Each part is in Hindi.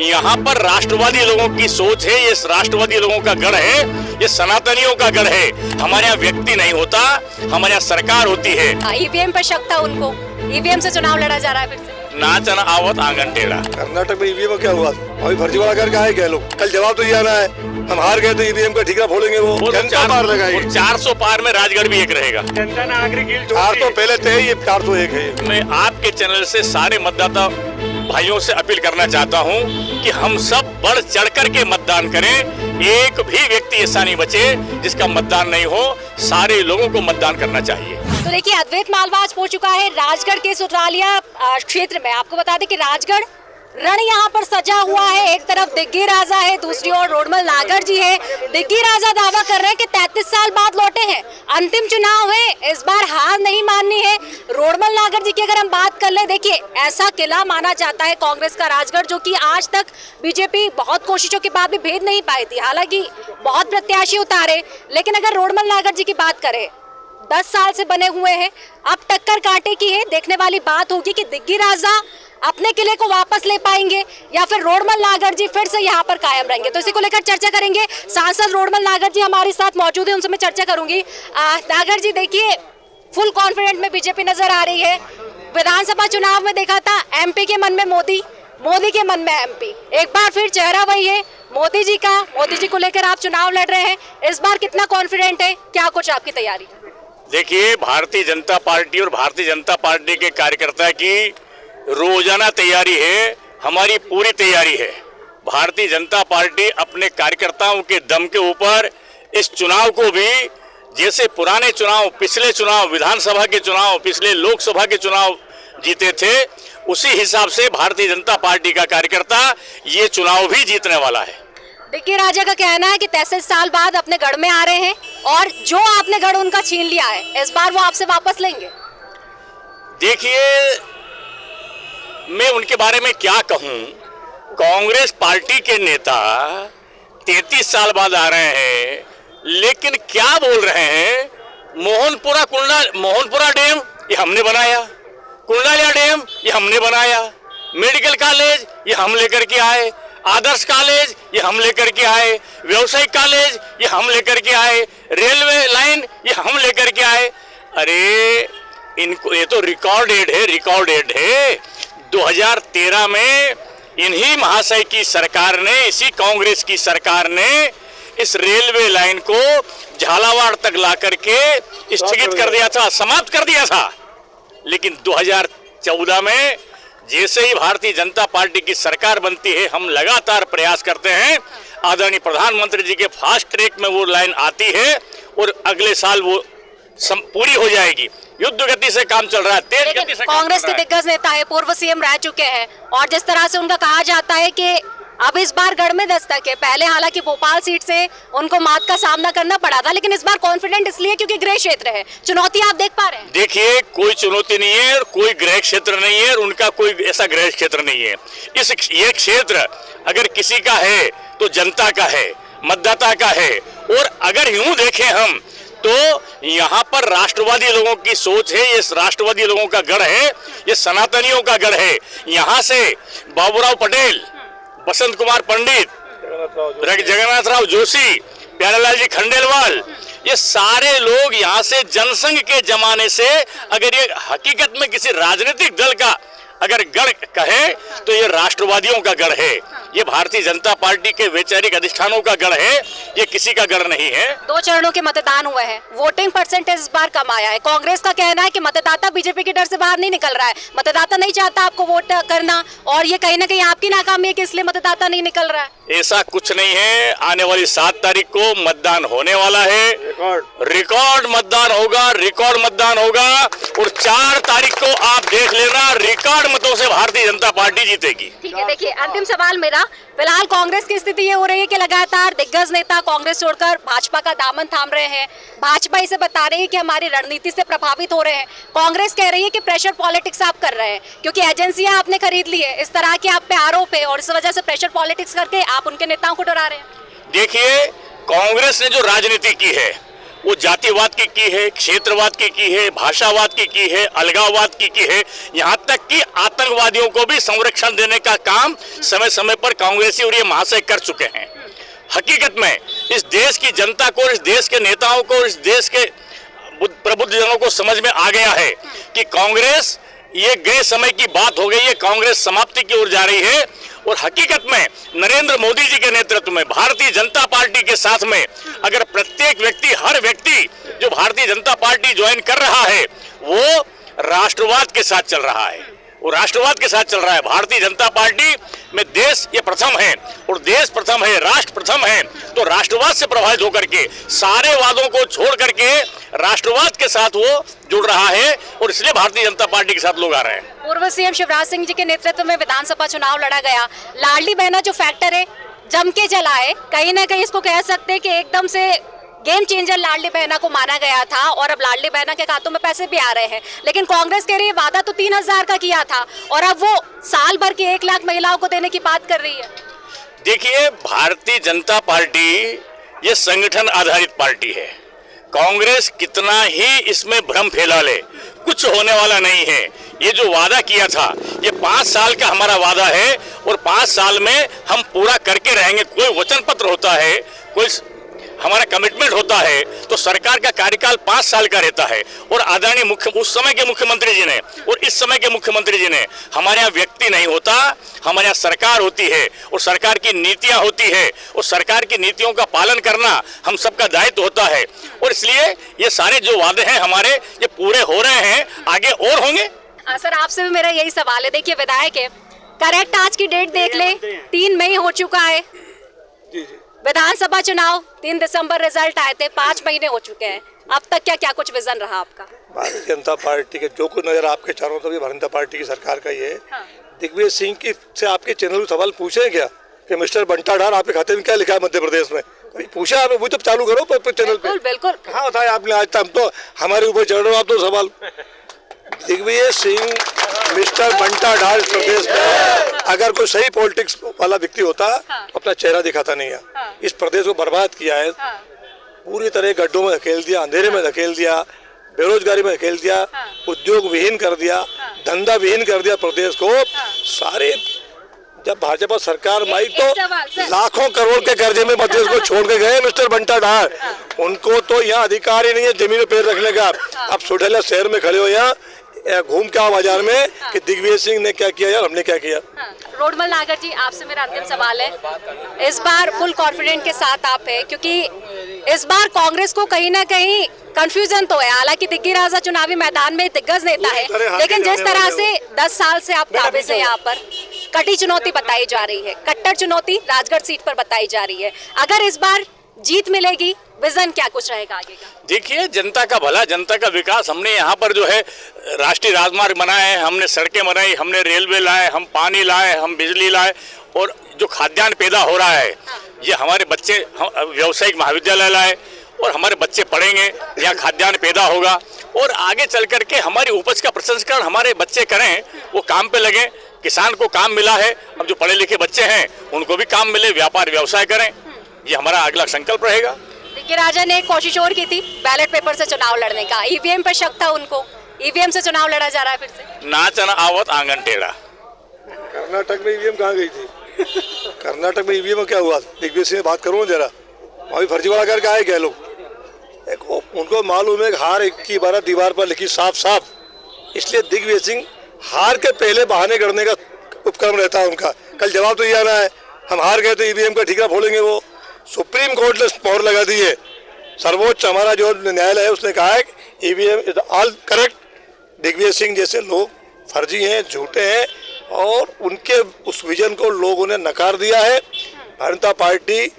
यहाँ पर राष्ट्रवादी लोगों की सोच है, ये राष्ट्रवादी लोगों का गढ़ है, ये सनातनियों का गढ़ है। हमारे यहाँ व्यक्ति नहीं होता, हमारे यहाँ सरकार होती है। ईवीएम पर शक था उनको, ईवीएम से चुनाव लड़ा जा रहा है फिर से। नाचन आवत आंगन टेढ़ा। कर्नाटक में ईवीएम क्या हुआ? अभी फर्जीवाड़ा करके आए क्या लोग? कल जवाब तो ये आना है, हम हार गए तो ईवीएम का ठीकरा फोड़ेंगे। वो जनता पार लगाएगी। 400 पार में राजगढ़ भी एक रहेगा। जनता नागरिक 400 पहले थे, ये 401 है। मैं आपके चैनल से सारे मतदाता भाइयों से अपील करना चाहता हूं कि हम सब बढ़ चढ़कर के मतदान करें। एक भी व्यक्ति ऐसा नहीं बचे जिसका मतदान नहीं हो, सारे लोगों को मतदान करना चाहिए। तो देखिए, अद्वैत मालवा आज पहुंच चुका है राजगढ़ के सुत्रालिया क्षेत्र में। आपको बता दें कि राजगढ़ रण यहाँ पर सजा हुआ है। एक तरफ दिग्गी राजा है, दूसरी ओर रोडमल नागर जी है। दिग्गी राजा दावा कर रहे हैं कि 33 साल बाद लौटे हैं, अंतिम चुनाव है, इस बार हार नहीं माननी है। रोडमल नागर जी की अगर हम बात कर ले, देखिए ऐसा किला माना जाता है कांग्रेस का राजगढ़, जो कि आज तक बीजेपी बहुत कोशिशों के बाद भी भेद नहीं पाई थी। हालांकि बहुत प्रत्याशी उतारे, लेकिन अगर रोडमल नागर जी की बात करें, 10 साल से बने हुए हैं, अब टक्कर कांटे की है। देखने वाली बात होगी कि दिग्गी राजा अपने किले को वापस ले पाएंगे या फिर रोडमल नागर जी फिर से यहाँ पर कायम रहेंगे। तो इसी को लेकर चर्चा करेंगे। सांसद रोडमल नागर जी हमारे साथ मौजूद है, उनसे मैं चर्चा करूंगी। नागर जी, देखिए फुल कॉन्फिडेंट में बीजेपी नजर आ रही है। विधानसभा चुनाव में देखा था एमपी के मन में मोदी, मोदी के मन में एमपी, एक बार फिर चेहरा वही है मोदी जी का। मोदी जी को लेकर आप चुनाव लड़ रहे हैं, इस बार कितना कॉन्फिडेंट है, क्या कुछ आपकी तैयारी? देखिए, भारतीय जनता पार्टी और भारतीय जनता पार्टी के कार्यकर्ता की रोजाना तैयारी है, हमारी पूरी तैयारी है। भारतीय जनता पार्टी अपने कार्यकर्ताओं के दम के ऊपर इस चुनाव को भी, जैसे पुराने चुनाव, पिछले चुनाव, विधानसभा के चुनाव, पिछले लोकसभा के चुनाव जीते थे, उसी हिसाब से भारतीय जनता पार्टी का कार्यकर्ता ये चुनाव भी जीतने वाला है। दिग्गी राजा का कहना है कि 33 साल बाद अपने गढ़ में आ रहे हैं और जो आपने गढ़ उनका छीन लिया है, इस बार वो आपसे वापस लेंगे। देखिए, मैं उनके बारे में क्या कहूं। कांग्रेस पार्टी के नेता 33 साल बाद आ रहे हैं, लेकिन क्या बोल रहे हैं? मोहनपुरा डैम ये हमने बनाया, कुंडालिया डैम ये हमने बनाया, मेडिकल कॉलेज ये हम लेकर के आए, आदर्श कॉलेज ये हम लेकर के आए, व्यवसायिक कॉलेज ये हम लेकर के आए, रेलवे लाइन ये हम लेकर के आए। अरे इनको, ये तो रिकॉर्डेड है। 2013 में इन्हीं महाशय की सरकार ने, इसी कांग्रेस की सरकार ने इस रेलवे लाइन को झालावाड़ तक ला करके स्थगित कर दिया था, समाप्त कर दिया था। लेकिन 2014 में जैसे ही भारतीय जनता पार्टी की सरकार बनती है, हम लगातार प्रयास करते हैं। आदरणीय प्रधानमंत्री जी के फास्ट ट्रैक में वो लाइन आती है और अगले साल वो पूरी हो जाएगी। युद्ध गति से काम चल रहा है, तेज गति से। कांग्रेस के दिग्गज नेता है, पूर्व सीएम रह चुके हैं, और जिस तरह से उनका कहा जाता है कि अब इस बार गढ़ में दस्तक है। पहले हालांकि भोपाल सीट से उनको मात का सामना करना पड़ा था, लेकिन इस बार कॉन्फिडेंट इसलिए क्योंकि गृह क्षेत्र है। चुनौती आप देख पा रहे हैं? देखिए, कोई चुनौती नहीं है और कोई गृह क्षेत्र नहीं है और उनका कोई ऐसा गृह क्षेत्र नहीं है। ये क्षेत्र अगर किसी का है तो जनता का है, मतदाता का है। और अगर यूं देखें हम तो यहाँ पर राष्ट्रवादी लोगों की सोच है, ये राष्ट्रवादी लोगों का गढ़ है, ये सनातनियों का गढ़ है। यहाँ से बाबूराव पटेल, बसंत कुमार पंडित, जगन्नाथ राव जोशी, प्यारेलाल जी खंडेलवाल, ये सारे लोग यहाँ से जनसंघ के जमाने से, अगर ये हकीकत में किसी राजनीतिक दल का अगर गढ़ कहे तो ये राष्ट्रवादियों का गढ़ है, ये भारतीय जनता पार्टी के वैचारिक अधिष्ठानों का गढ़ है, ये किसी का गढ़ नहीं है। 2 चरणों के मतदान हुए हैं, वोटिंग परसेंटेज इस बार कम आया है। कांग्रेस का कहना है कि मतदाता बीजेपी के डर से बाहर नहीं निकल रहा है, मतदाता नहीं चाहता आपको वोट करना, और ये कहीं ना कहीं आपकी नाकामी है कि इसलिए मतदाता नहीं निकल रहा है। ऐसा कुछ नहीं है। आने वाली 7 तारीख को मतदान होने वाला है, रिकॉर्ड मतदान होगा, रिकॉर्ड मतदान होगा, और 4 तारीख को आप देख लेना, रिकॉर्ड मतों से भारतीय जनता पार्टी जीतेगी। ठीक है, देखिए अंतिम सवाल मेरा, फिलहाल कांग्रेस की स्थिति ये हो रही है कि लगातार दिग्गज नेता कांग्रेस छोड़कर भाजपा का दामन थाम रहे हैं। भाजपा इसे बता रही है कि हमारी रणनीति से प्रभावित हो रहे हैं। कांग्रेस कह रही है कि प्रेशर पॉलिटिक्स आप कर रहे हैं क्योंकि एजेंसियां आपने खरीद ली है, इस तरह के आप पे आरोप है और इस वजह से प्रेशर पॉलिटिक्स करके आप उनके नेताओं को डरा रहे हैं। देखिए, कांग्रेस ने जो राजनीति की है वो जातिवाद की है, क्षेत्रवाद की है, भाषावाद की है, अलगाववाद की है, यहाँ तक कि आतंकवादियों को भी संरक्षण देने का काम समय समय पर कांग्रेसी और ये महाशय कर चुके हैं। हकीकत में इस देश की जनता को, इस देश के नेताओं को, इस देश के प्रबुद्धजनों को समझ में आ गया है कि कांग्रेस ये गए समय की बात हो गई है, कांग्रेस समाप्ति की ओर जा रही है। और हकीकत में नरेंद्र मोदी जी के नेतृत्व में भारतीय जनता पार्टी के साथ में अगर प्रत्येक व्यक्ति, हर व्यक्ति जो भारतीय जनता पार्टी ज्वाइन कर रहा है वो राष्ट्रवाद के साथ चल रहा है, वो राष्ट्रवाद के साथ चल रहा है। भारतीय जनता पार्टी में देश ये प्रथम है और देश प्रथम है, राष्ट्र प्रथम है, तो राष्ट्रवाद से प्रभावित होकर के सारे वादों को छोड़ करके राष्ट्रवाद के साथ वो जुड़ रहा है और इसलिए भारतीय जनता पार्टी के साथ लोग आ रहे हैं। पूर्व सीएम शिवराज सिंह जी के नेतृत्व में विधानसभा चुनाव लड़ा गया, लाडली बहना जो फैक्टर है जम के चला है, कहीं ना कहीं इसको कह सकते हैं कि एकदम से गेम चेंजर लाडली बहना को माना गया था और अब लाडली बहना के खातों में पैसे भी आ रहे हैं। लेकिन कांग्रेस कह रही है वादा तो 3000 का किया था और अब वो साल भर की 1 लाख महिलाओं को देने की बात कर रही है। देखिए, भारतीय जनता पार्टी ये संगठन आधारित पार्टी है। कांग्रेस कितना ही इसमें भ्रम फैला ले, कुछ होने वाला नहीं है। ये जो वादा किया था ये 5 साल का हमारा वादा है और 5 साल में हम पूरा करके रहेंगे। कोई वचन पत्र होता है, कोई हमारा कमिटमेंट होता है, तो सरकार का कार्यकाल 5 साल का रहता है। और आदरणीय उस समय के मुख्यमंत्री जी ने और इस समय के मुख्यमंत्री जी ने, हमारे यहाँ व्यक्ति नहीं होता, हमारे यहाँ सरकार होती है और सरकार की नीतियां होती है और सरकार की नीतियों का पालन करना हम सबका दायित्व होता है। और इसलिए ये सारे जो वादे हैं हमारे ये पूरे हो रहे हैं, आगे और होंगे। सर, आपसे भी मेरा यही सवाल है। देखिए, विधायक है, करेक्ट आज की डेट देख ले, 3 मई हो चुका है। विधानसभा चुनाव 3 दिसंबर रिजल्ट आए थे, 5 महीने हो चुके हैं। अब तक क्या कुछ विजन रहा आपका? भारतीय जनता पार्टी के जो कुछ नजर आपके चारों तरफ भारतीय जनता पार्टी की सरकार का ये हाँ। दिग्विजय सिंह की से आपके चैनल में सवाल पूछे क्या कि मिस्टर बंटा ढार आपके खाते में क्या लिखा है मध्य प्रदेश में? कभी पूछा आपने? वो तो चालू करो चैनल पे। बिल्कुल। कहाँ बताया आपने आज तक? तो हमारे ऊपर चढ़ रहे हो आप तो सवाल। दिग्विजय सिंह, मिस्टर बंटा ढार इस प्रदेश में अगर कोई सही पॉलिटिक्स वाला व्यक्ति होता तो अपना चेहरा दिखाता नहीं है। इस प्रदेश को बर्बाद किया है, पूरी तरह गड्ढों में धकेल दिया, अंधेरे में धकेल दिया, बेरोजगारी में धकेल दिया, उद्योग विहीन कर दिया, धंधा विहीन कर दिया प्रदेश को। सारे जब भाजपा सरकार में आई तो लाखों करोड़ के कर्जे में प्रदेश को छोड़ के गए मिस्टर बंटा ढार। उनको तो यहाँ अधिकार ही नहीं है जमीन पे पैर रखने का। अब सोडेला शहर में खड़े हो यहाँ घूम के आओ बाजार में कि दिग्विजय सिंह ने क्या किया यार, हमने क्या किया। रोडमल नागर जी, आपसे मेरा अंतिम सवाल है। इस बार फुल कॉन्फिडेंट के साथ आप है, क्योंकि इस बार कांग्रेस को कहीं ना कहीं कंफ्यूजन तो है। हालांकि दिग्गी राजा चुनावी मैदान में दिग्गज नेता है, लेकिन जिस तरह से 10 साल से आप काबिज है, यहाँ पर कड़ी चुनौती बताई जा रही है, कट्टर चुनौती राजगढ़ सीट पर बताई जा रही है। अगर इस बार जीत मिलेगी, विजन क्या कुछ रहेगा आगे का? देखिए, जनता का भला, जनता का विकास। हमने यहाँ पर जो है राष्ट्रीय राजमार्ग बनाए, हमने सड़कें बनाई, हमने रेलवे लाए, हम पानी लाए, हम बिजली लाए और जो खाद्यान्न पैदा हो रहा है ये हमारे बच्चे, व्यावसायिक महाविद्यालय लाए और हमारे बच्चे पढ़ेंगे, यहाँ खाद्यान्न पैदा होगा और आगे चल करके हमारी उपज का प्रसंस्करण हमारे बच्चे करें, वो काम पे लगे। किसान को काम मिला है, अब जो पढ़े लिखे बच्चे हैं उनको भी काम मिले, व्यापार व्यवसाय करें, ये हमारा अगला संकल्प रहेगा। दिग्गी राजा ने एक कोशिश और की थी बैलेट पेपर से चुनाव लड़ने का, ईवीएम पर शक था उनको, ईवीएम से चुनाव लड़ा जा रहा है फिर से। नाचना आवत आंगन टेढ़ा। कर्नाटक में ईवीएम कहाँ गई थी? कर्नाटक में ईवीएम में क्या हुआ? दिग्विजय सिंह बात करो जरा, अभी फर्जीवाड़ा करके आए क्या लोग? उनको मालूम है हार की बारह दीवार पर लिखी साफ साफ, इसलिए दिग्विजय सिंह हार के पहले बहाने करने का उपक्रम रहता है उनका। कल जवाब तो ये आना है, हम हार गए तो ईवीएम का ठीकरा फोड़ेंगे। वो सुप्रीम कोर्ट ने मोहर लगा दी है, सर्वोच्च हमारा जो न्यायालय है उसने कहा है कि EVM is all correct. Digvijaya Singh जैसे लोग फर्जी हैं, झूठे हैं और उनके उस विजन को लोगों ने नकार दिया है। भारतीय जनता पार्टी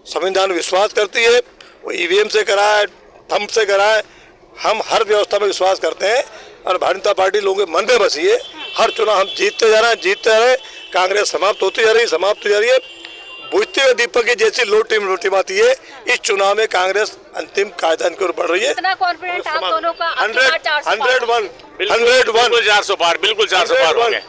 संविधान विश्वास करती है, वो ईवीएम से कराए, थंब से कराए, हम हर व्यवस्था में विश्वास करते हैं और भारतीय जनता पार्टी लोगों के मन में बसी है। हर चुनाव हम जीतते जा रहे हैं, कांग्रेस समाप्त होती जा रही है। बुझते हुए दीपक की जैसी लोटिमाती है, इस चुनाव में कांग्रेस अंतिम कायदान की ओर बढ़ रही है। इतना कॉन्फिडेंट आप दोनों का? 101 बिल्कुल 400 पार, बिल्कुल 400 पार होंगे,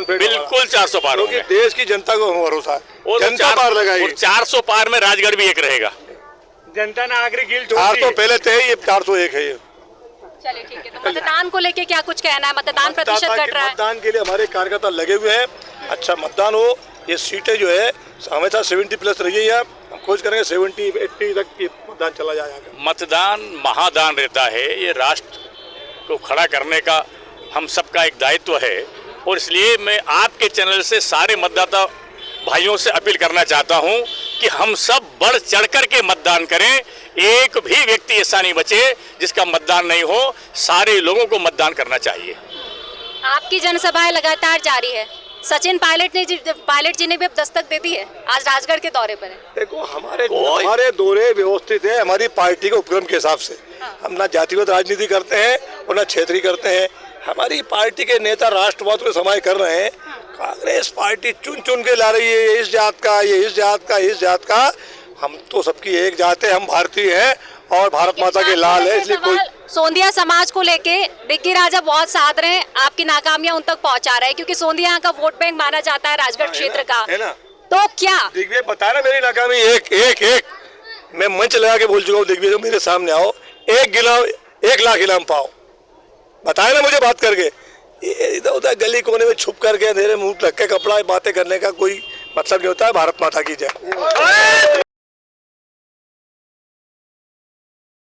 बिल्कुल 400 पार होंगे। देश की जनता को भरोसा है, जनता पार लगाएगी। 400 पार में राजगढ़ भी एक रहेगा। जनता ने आखिरी गिल छोड़ 400 दी। पहले थे, ये 401 है ये। चलिए ठीक है, तो मतदान को लेके क्या कुछ कहना है? मतदान प्रतिशत घट रहा है। मतदान के लिए हमारे कार्यकर्ता लगे हुए हैं, अच्छा मतदान हो। ये सीटें जो है हमेशा 70+ रही है, हम कोशिश करेंगे 70-80 तक ये मतदान चला जाएगा। मतदान महादान रहता है, ये राष्ट्र को खड़ा करने का हम सबका एक दायित्व है। और इसलिए मैं आपके चैनल से सारे मतदाता भाइयों से अपील करना चाहता हूं कि हम सब बढ़ चढ़ कर के मतदान करें। एक भी व्यक्ति ऐसा नहीं बचे जिसका मतदान नहीं हो, सारे लोगों को मतदान करना चाहिए। आपकी जनसभाएं लगातार जारी है। सचिन पायलट जी ने भी अब दस्तक दे दी है, आज राजगढ़ के दौरे पर है। देखो हमारे दौरे व्यवस्थित है हमारी पार्टी के उपक्रम के हिसाब से। हम ना जातिगत राजनीति करते हैं और ना क्षेत्रीय करते हैं। हमारी पार्टी के नेता राष्ट्रवाद को समाय कर रहे हैं। कांग्रेस पार्टी चुन चुन के ला रही है, ये इस जात का, ये इस जात का, इस जात का। हम तो सबकी एक जात है, हम भारतीय हैं और भारत माता के लाल है। इसलिए कोई सोंधिया समाज को लेके डिग्गी राजा बहुत साध रहे हैं, आपकी नाकामियां उन तक पहुंचा रहे हैं, क्योंकि सोंधिया यहाँ का वोट बैंक माना जाता है राजगढ़ क्षेत्र का। है ना? तो क्या दिग्विजय बता ना मेरी नाकामी एक मैं मंच लगा के बोल चुका हूँ। दिग्विजय मेरे सामने आओ, 1 लाख इनाम पाओ, बताए ना मुझे बात करके। ये इधर उधर गली कोने में छुप करके अंधेरे मुंह रख के कपड़ा बातें करने का कोई मतलब नहीं होता है। भारत माता की जय।